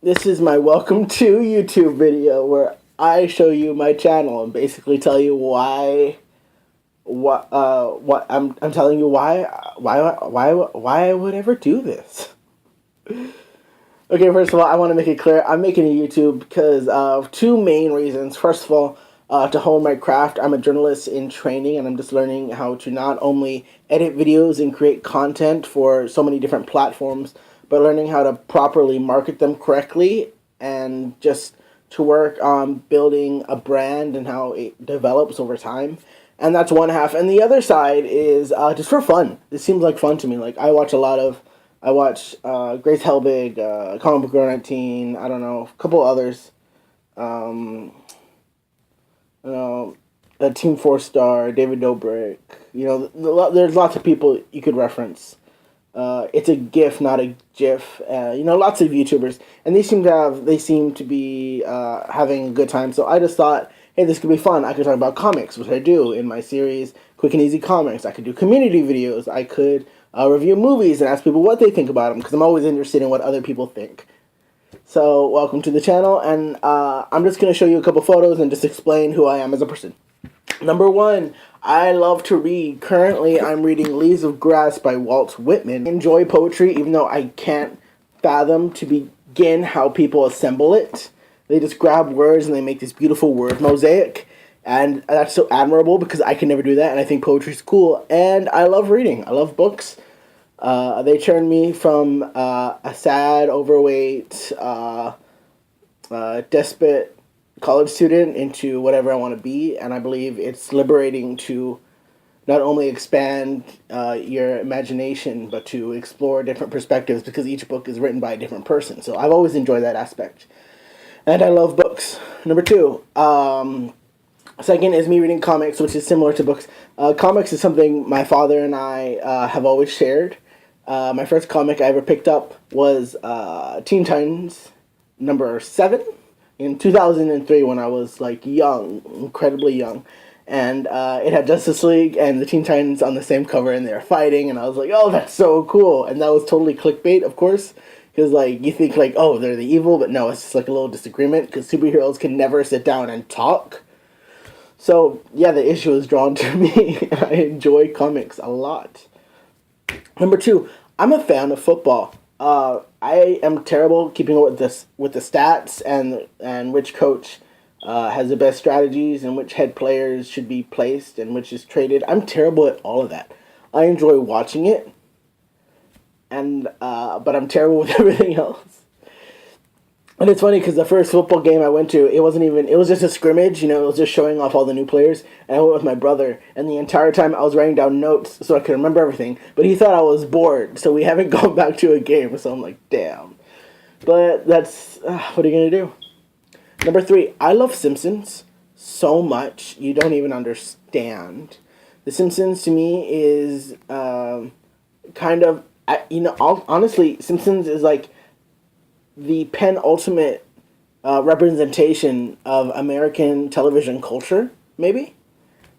This is my welcome to YouTube video where I show you my channel and basically tell you what I'm telling you why I would ever do this. Okay, first of all, I want to make it clear I'm making a YouTube because of two main reasons. First of all, to hone my craft, I'm a journalist in training and I'm just learning how to not only edit videos and create content for so many different platforms, but learning how to properly market them correctly and just to work on building a brand and how it develops over time. And that's one half. And the other side is just for fun. This seems like fun to me. Like, I watch Grace Helbig, Comic Book Girl 19, I don't know, a couple others. Um, you know, Team 4 Star, David Dobrik. You know, there's lots of people you could reference. It's a GIF, not a GIF. Lots of YouTubers, and they seem to be having a good time. So I just thought, hey, this could be fun. I could talk about comics, which I do in my series, Quick and Easy Comics. I could do community videos. I could review movies and ask people what they think about them, because I'm always interested in what other people think. So welcome to the channel, and I'm just going to show you a couple photos and just explain who I am as a person. Number one, I love to read. Currently, I'm reading Leaves of Grass by Walt Whitman. I enjoy poetry, even though I can't fathom to begin how people assemble it. They just grab words and they make this beautiful word mosaic. And that's so admirable because I can never do that, and I think poetry's cool. And I love reading. I love books. They turned me from a sad, overweight, despot college student into whatever I want to be, and I believe it's liberating to not only expand your imagination, but to explore different perspectives, because each book is written by a different person. So I've always enjoyed that aspect. And I love books. Number two, second is me reading comics, which is similar to books. Comics is something my father and I have always shared. My first comic I ever picked up was Teen Titans number 7 in 2003 when I was like young, incredibly young. And it had Justice League and the Teen Titans on the same cover, and they were fighting, and I was like, oh, that's so cool. And that was totally clickbait, of course, because like you think like, oh, they're the evil, but no, it's just like a little disagreement, because superheroes can never sit down and talk. So yeah, the issue is drawn to me. I enjoy comics a lot. Number two, I'm a fan of football. I am terrible keeping up with the stats and which coach has the best strategies and which head players should be placed and which is traded. I'm terrible at all of that. I enjoy watching it, and but I'm terrible with everything else. And it's funny because the first football game I went to, it was just a scrimmage, it was just showing off all the new players. And I went with my brother, and the entire time I was writing down notes so I could remember everything. But he thought I was bored, so we haven't gone back to a game, so I'm like, damn. But that's, what are you going to do? Number three, I love Simpsons so much, you don't even understand. The Simpsons to me is kind of, honestly, Simpsons is like the penultimate representation of American television culture, maybe.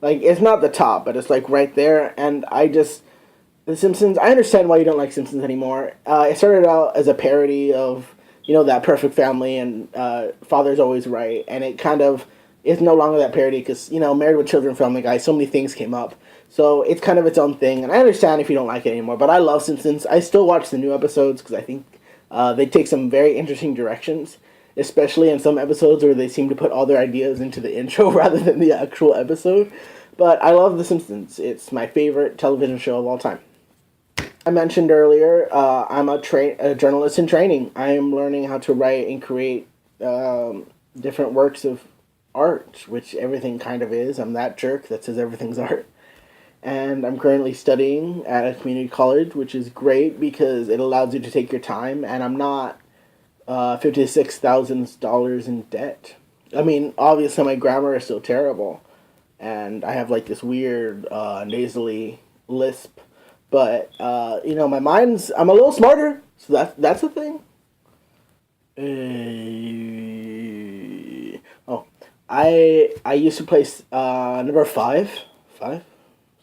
Like, it's not the top, but it's like right there. And The Simpsons, I understand why you don't like Simpsons anymore. It started out as a parody of, That Perfect Family and Father's Always Right. And it kind of is no longer that parody because, Married with Children, Family Guy, so many things came up. So it's kind of its own thing. And I understand if you don't like it anymore, but I love Simpsons. I still watch the new episodes because I think they take some very interesting directions, especially in some episodes where they seem to put all their ideas into the intro rather than the actual episode. But I love The Simpsons. It's my favorite television show of all time. I mentioned earlier, I'm a journalist in training. I am learning how to write and create different works of art, which everything kind of is. I'm that jerk that says everything's art. And I'm currently studying at a community college, which is great because it allows you to take your time, and I'm not $56,000 in debt. I mean, obviously my grammar is still terrible, and I have like this weird nasally lisp, but my I'm a little smarter, so that's the thing. Oh, I used to play number five,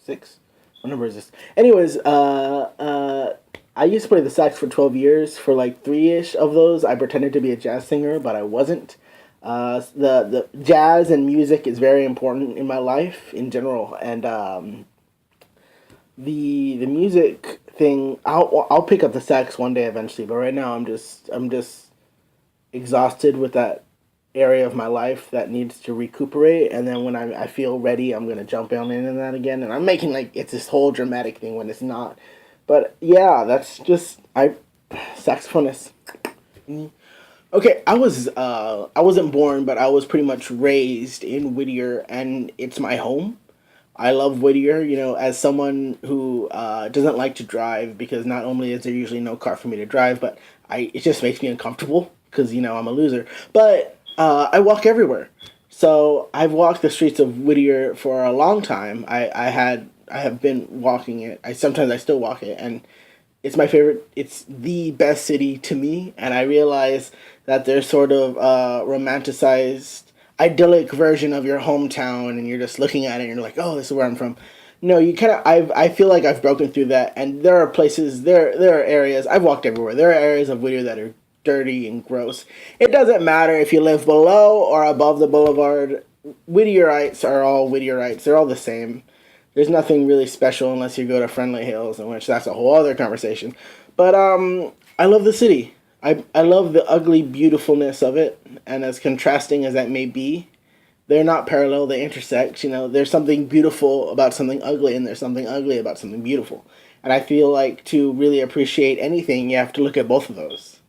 6. What number is this? Anyways, I used to play the sax for 12 years. For like three ish of those, I pretended to be a jazz singer, but I wasn't. The jazz and music is very important in my life in general, and the music thing. I'll pick up the sax one day eventually, but right now I'm just exhausted with that area of my life that needs to recuperate, and then when I feel ready, I'm gonna jump on into that again. And I'm making like it's this whole dramatic thing when it's not. But yeah, that's just I saxophonist. Okay, I wasn't born, but I was pretty much raised in Whittier, and it's my home. I love Whittier, as someone who doesn't like to drive because not only is there usually no car for me to drive, but it just makes me uncomfortable because I'm a loser. But I walk everywhere, so I've walked the streets of Whittier for a long time. I have been walking it. I still walk it, and it's my favorite. It's the best city to me, and I realize that there's sort of romanticized, idyllic version of your hometown, and you're just looking at it, and you're like, oh, this is where I'm from. No, you kind of. I feel like I've broken through that, and there are places, there are areas. I've walked everywhere. There are areas of Whittier that are dirty and gross. It doesn't matter if you live below or above the boulevard. Whittierites are all Whittierites. They're all the same. There's nothing really special unless you go to Friendly Hills, in which that's a whole other conversation. But I love the city. I love the ugly beautifulness of it, and as contrasting as that may be, they're not parallel. They intersect. There's something beautiful about something ugly, and there's something ugly about something beautiful. And I feel like to really appreciate anything, you have to look at both of those.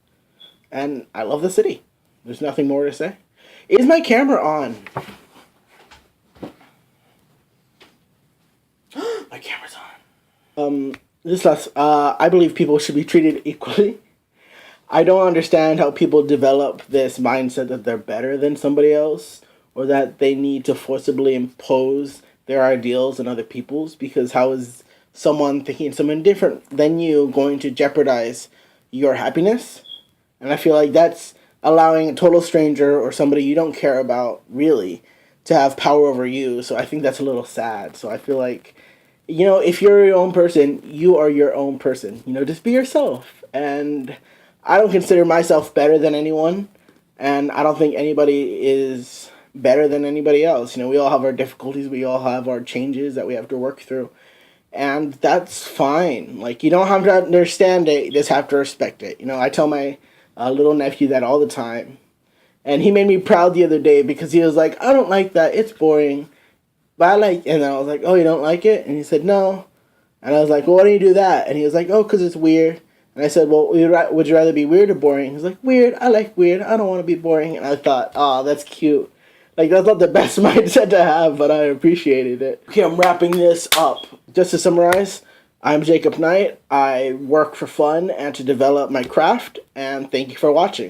And I love the city. There's nothing more to say. Is my camera on? My camera's on. This last, I believe people should be treated equally. I don't understand how people develop this mindset that they're better than somebody else, or that they need to forcibly impose their ideals on other people's, because how is someone thinking someone different than you going to jeopardize your happiness? And I feel like that's allowing a total stranger or somebody you don't care about really to have power over you. So I think that's a little sad. So I feel like, if you're your own person, you are your own person. Just be yourself. And I don't consider myself better than anyone. And I don't think anybody is better than anybody else. We all have our difficulties. We all have our changes that we have to work through. And that's fine. Like, you don't have to understand it. You just have to respect it. I tell my little nephew that all the time. And he made me proud the other day because he was like, I don't like that. It's boring. But I like, and I was like, oh, you don't like it? And he said, no. And I was like, well, why do you do that? And he was like, oh, because it's weird. And I said, well, would you rather be weird or boring? He was like, weird. I like weird. I don't want to be boring. And I thought, oh, that's cute. Like, that's not the best mindset to have, but I appreciated it. Okay, I'm wrapping this up. Just to summarize, I'm Jacob Knight. I work for fun and to develop my craft, and thank you for watching.